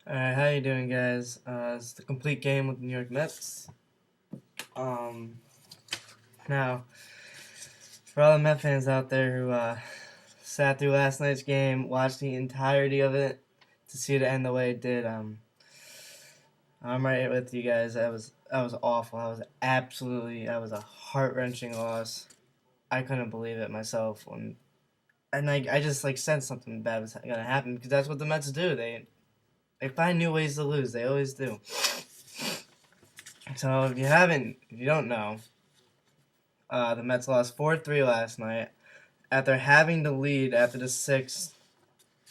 Alright, how you doing, guys? It's the complete game with the New York Mets. Um, Now, for all the Met fans out there who sat through last night's game, watched the entirety of it to see it end the way it did, I'm right with you guys. That was awful. I was a heart-wrenching loss. I couldn't believe it myself and I just like sensed something bad was gonna happen because that's what the Mets do. They find new ways to lose. They always do. So if you don't know, the Mets lost 4-3 last night after having the lead after the sixth,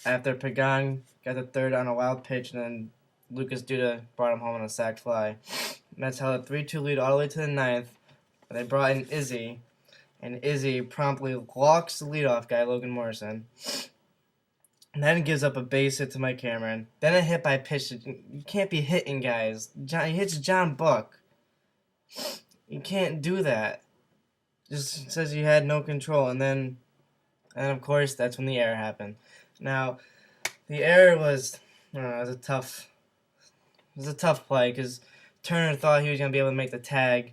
after Pagan got the third on a wild pitch, and then Lucas Duda brought him home on a sac fly. Mets held a 3-2 lead all the way to the ninth. They brought in Izzy, and Izzy promptly locks the leadoff guy, Logan Morrison. And then gives up a base hit to Mike Cameron. Then a hit by pitch. You can't be hitting guys. He hits John Buck. You can't do that. Just says you had no control, and of course that's when the error happened. Now, the error was, it was a tough play because Turner thought he was gonna be able to make the tag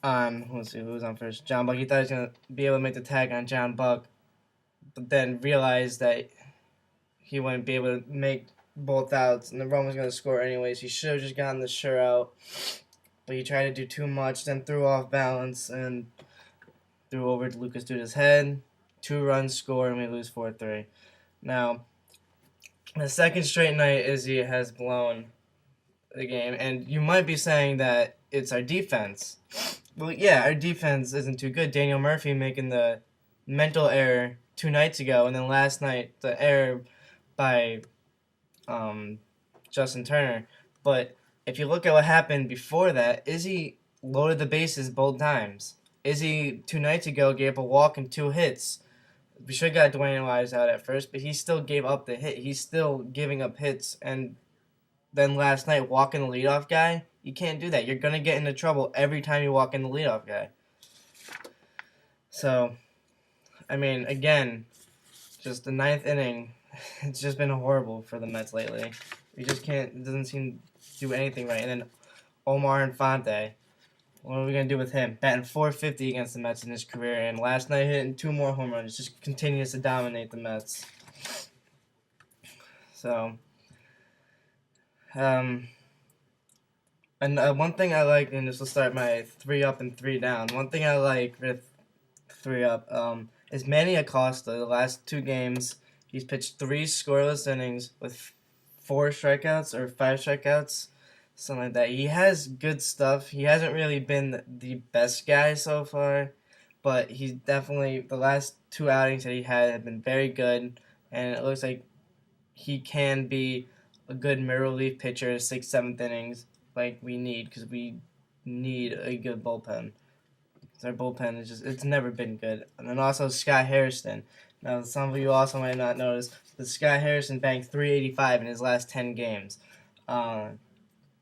on, let's see who was on first, John Buck. He thought he was gonna be able to make the tag on John Buck, but then realized that he wouldn't be able to make both outs, and the run was gonna score anyways. He should have just gotten the sure out, but he tried to do too much, then threw off balance and threw over to Lucas Duda's head. 2 runs scored, and we lose 4-3. Now, the second straight night Izzy has blown the game, and you might be saying that it's our defense. Well, yeah, our defense isn't too good. Daniel Murphy making the mental error 2 nights ago, and then last night the error by um, Justin Turner. But if you look at what happened before that, Izzy loaded the bases both times. Izzy 2 nights ago gave up a walk and 2 hits. We should have got Dwayne Wise out at first, but he still gave up the hit. He's still giving up hits. And then last night, walking the leadoff guy, you can't do that. You're going to get into trouble every time you walk in the leadoff guy. So, I mean, again, just the ninth inning, it's just been horrible for the Mets lately. We just can't, it doesn't seem to do anything right. And then Omar Infante, what are we going to do with him? Batting .450 against the Mets in his career, and last night hitting 2 more home runs. Just continues to dominate the Mets. So, um, and one thing I like, and this will start my 3 up and 3 down. One thing I like with 3 up is Manny Acosta. The last 2 games, he's pitched 3 scoreless innings with 4 strikeouts or 5 strikeouts, something like that. He has good stuff. He hasn't really been the best guy so far, but he's definitely, the last 2 outings that he had have been very good, and it looks like he can be a good middle relief pitcher, 6th, 7th innings, like we need, because we need a good bullpen. Our bullpen is just, it's never been good. And then also Scott Harrison. Now, some of you also might not notice, but Scott Harrison banked 385 in his last 10 games.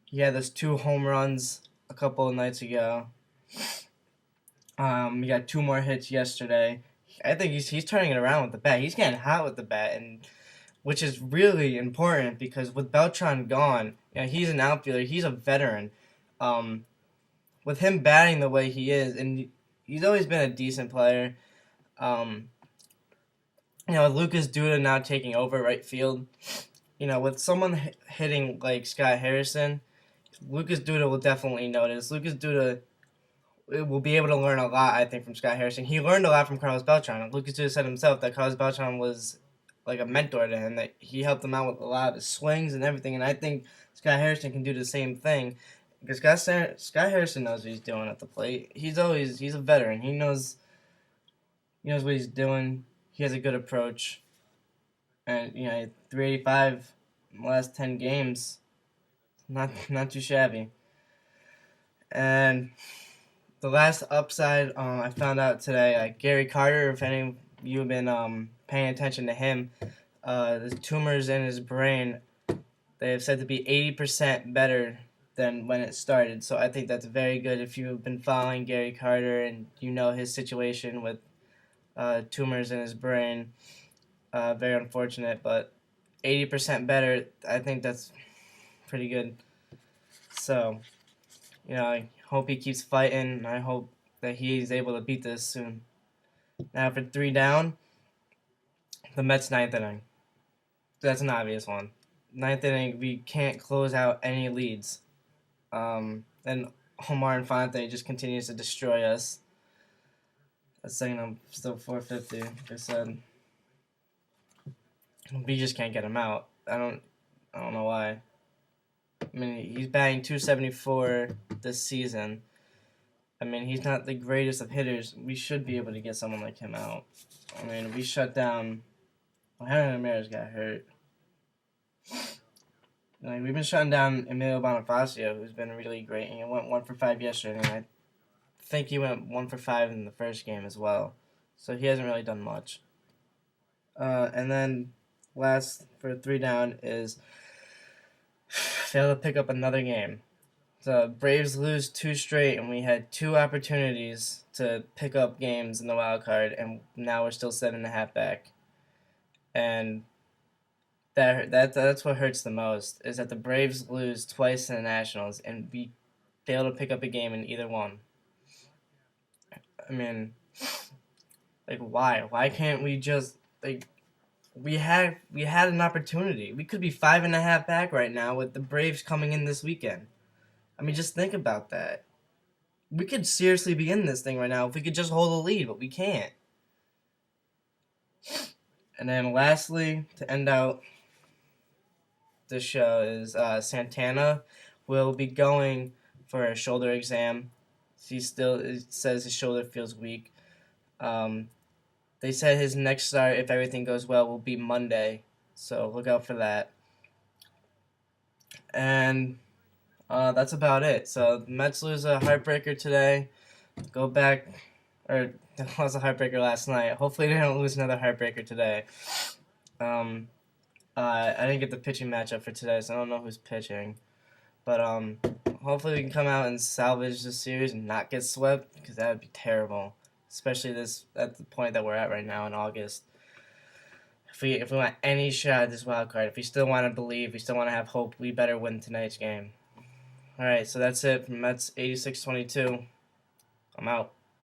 He had those 2 home runs a couple of nights ago. He got 2 more hits yesterday. I think he's turning it around with the bat. He's getting hot with the bat, and which is really important because with Beltran gone, he's an outfielder. He's a veteran. Um, with him batting the way he is, and he's always been a decent player. Um, Lucas Duda now taking over right field. With someone hitting like Scott Harrison, Lucas Duda will definitely notice. Lucas Duda will be able to learn a lot, I think, from Scott Harrison. He learned a lot from Carlos Beltran. Lucas Duda said himself that Carlos Beltran was like a mentor to him, that he helped him out with a lot of his swings and everything. And I think Scott Harrison can do the same thing. Because Scott Harrison knows what he's doing at the plate. He's a veteran. He knows what he's doing. He has a good approach. And 385 in the last 10 games, not too shabby. And the last upside, I found out today, Gary Carter, if any of you have been paying attention to him, the tumors in his brain, they have said to be 80% better than when it started. So I think that's very good if you've been following Gary Carter and you know his situation with tumors in his brain. Very unfortunate, but 80% better. I think that's pretty good. So, I hope he keeps fighting. I hope that he's able to beat this soon. Now for 3 down, the Mets ninth inning. That's an obvious one. Ninth inning, we can't close out any leads. And Omar Infante just continues to destroy us. That's saying I'm still 450. Like I said, we just can't get him out. I don't know why. I mean, he's batting 274 this season. I mean, he's not the greatest of hitters. We should be able to get someone like him out. I mean, we shut down. Well, Henry Ramirez got hurt. Like, we've been shutting down Emilio Bonifacio, who's been really great. He went 1 for 5 yesterday, and I think he went 1 for 5 in the first game as well. So he hasn't really done much. And then last for 3 down is fail to pick up another game. The Braves lose 2 straight, and we had 2 opportunities to pick up games in the wild card, and now we're still 7.5 back. And that's what hurts the most, is that the Braves lose twice in the Nationals, and we fail to pick up a game in either one. I mean, like, why? Why can't we just, like, we had an opportunity. We could be 5.5 back right now with the Braves coming in this weekend. I mean, just think about that. We could seriously be in this thing right now if we could just hold a lead, but we can't. And then lastly, to end out this show, is Santana will be going for a shoulder exam. It says his shoulder feels weak. They said his next start, if everything goes well, will be Monday. So look out for that. And that's about it. So the Mets lose a heartbreaker today. Go back, or that was a heartbreaker last night. Hopefully they don't lose another heartbreaker today. I didn't get the pitching matchup for today, so I don't know who's pitching. But hopefully we can come out and salvage this series and not get swept, because that would be terrible, especially at the point that we're at right now in August. If we want any shot at this wild card, if we still want to believe, we still want to have hope, we better win tonight's game. All right, so that's it from Mets 86-22. I'm out.